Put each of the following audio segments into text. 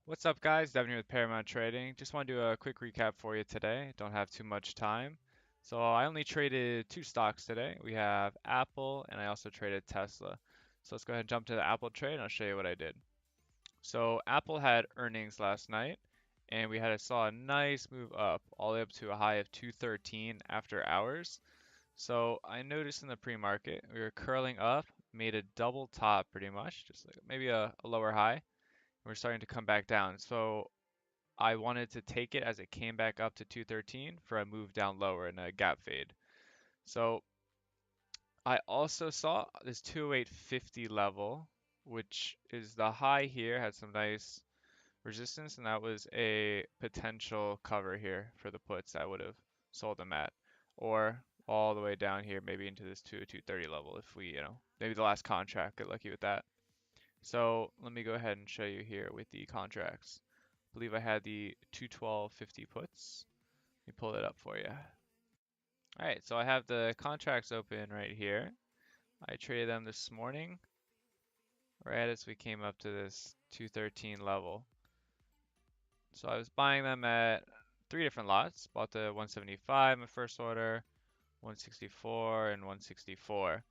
What's up, guys? Devin here with Paramount Trading. Just want to do a quick recap for you today. Don't have too much time. So I only traded two stocks today. We have Apple and I also traded Tesla. So let's go ahead and jump to the Apple trade and I'll show you what I did. So Apple had earnings last night and saw a nice move up all the way up to a high of 213 after hours. So I noticed in the pre-market we were curling up, made a double top pretty much, just like maybe a lower high. We're starting to come back down. So I wanted to take it as it came back up to 213 for a move down lower and a gap fade. So I also saw this 208.50 level, which is the high here, had some nice resistance, and that was a potential cover here for the puts I would have sold them at. Or all the way down here, maybe into this 230 level if we, maybe the last contract, get lucky with that. So let me go ahead and show you here with the contracts. I believe I had the 212.50 puts. Let me pull it up for you. All right, so I have the contracts open right here. I traded them this morning, right as we came up to this 213 level. So I was buying them at three different lots. Bought the 175 in my first order, 164, and 164.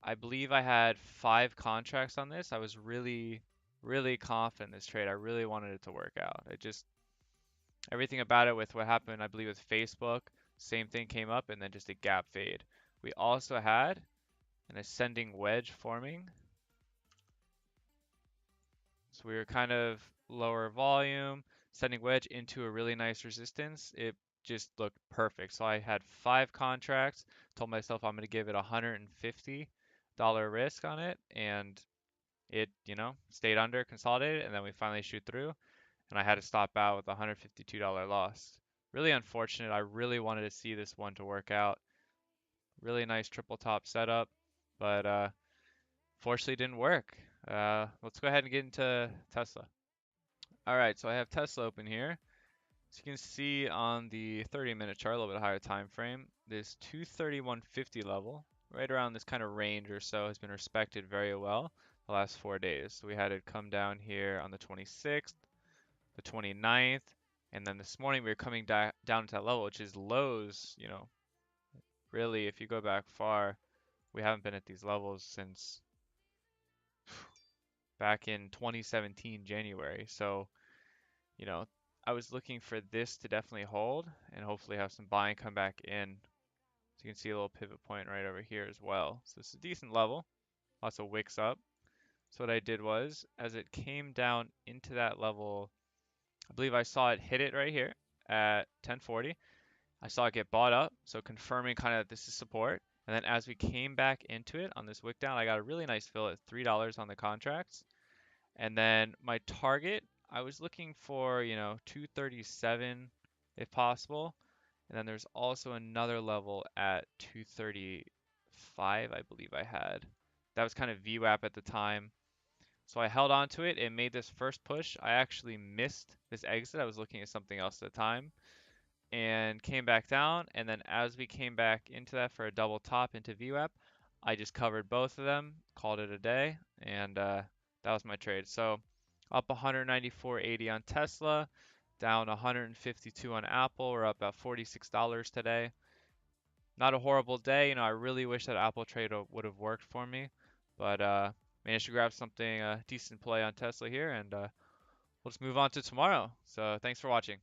I believe I had five contracts on this. I was really, really confident in this trade. I really wanted it to work out. Everything about it with what happened, I believe, with Facebook, same thing came up and then just a gap fade. We also had an ascending wedge forming. So we were kind of lower volume, ascending wedge into a really nice resistance. It just looked perfect. So I had five contracts, told myself I'm going to give it $150 risk on it, and it, stayed under, consolidated, and then we finally shoot through, and I had to stop out with a $152 loss. Really unfortunate. I really wanted to see this one to work out. Really nice triple top setup, but fortunately didn't work. Let's go ahead and get into Tesla. All right, so I have Tesla open here. So you can see on the 30-minute chart, a little bit higher time frame, this 231.50 level, right around this kind of range or so, has been respected very well the last 4 days. So we had it come down here on the 26th, the 29th, and then this morning we were coming down to that level, which is lows, really, if you go back far, we haven't been at these levels since back in 2017 January. So, you know, I was looking for this to definitely hold and hopefully have some buying come back in. So you can see a little pivot point right over here as well. So it's a decent level, lots of wicks up. So what I did was, as it came down into that level, I believe I saw it hit it right here at 1040. I saw it get bought up, so confirming kind of this is support. And then as we came back into it on this wick down, I got a really nice fill at $3 on the contracts. And then my target, I was looking for, 237 if possible. And then there's also another level at 235, I believe I had. That was kind of VWAP at the time. So I held on to it and made this first push. I actually missed this exit. I was looking at something else at the time and came back down. And then as we came back into that for a double top into VWAP, I just covered both of them, called it a day, and that was my trade. So up 194.80 on Tesla, down 152 on Apple. We're up about $46 today. Not a horrible day. I really wish that Apple trade would have worked for me, but managed to grab something decent play on Tesla here, and we'll just move on to tomorrow. So thanks for watching.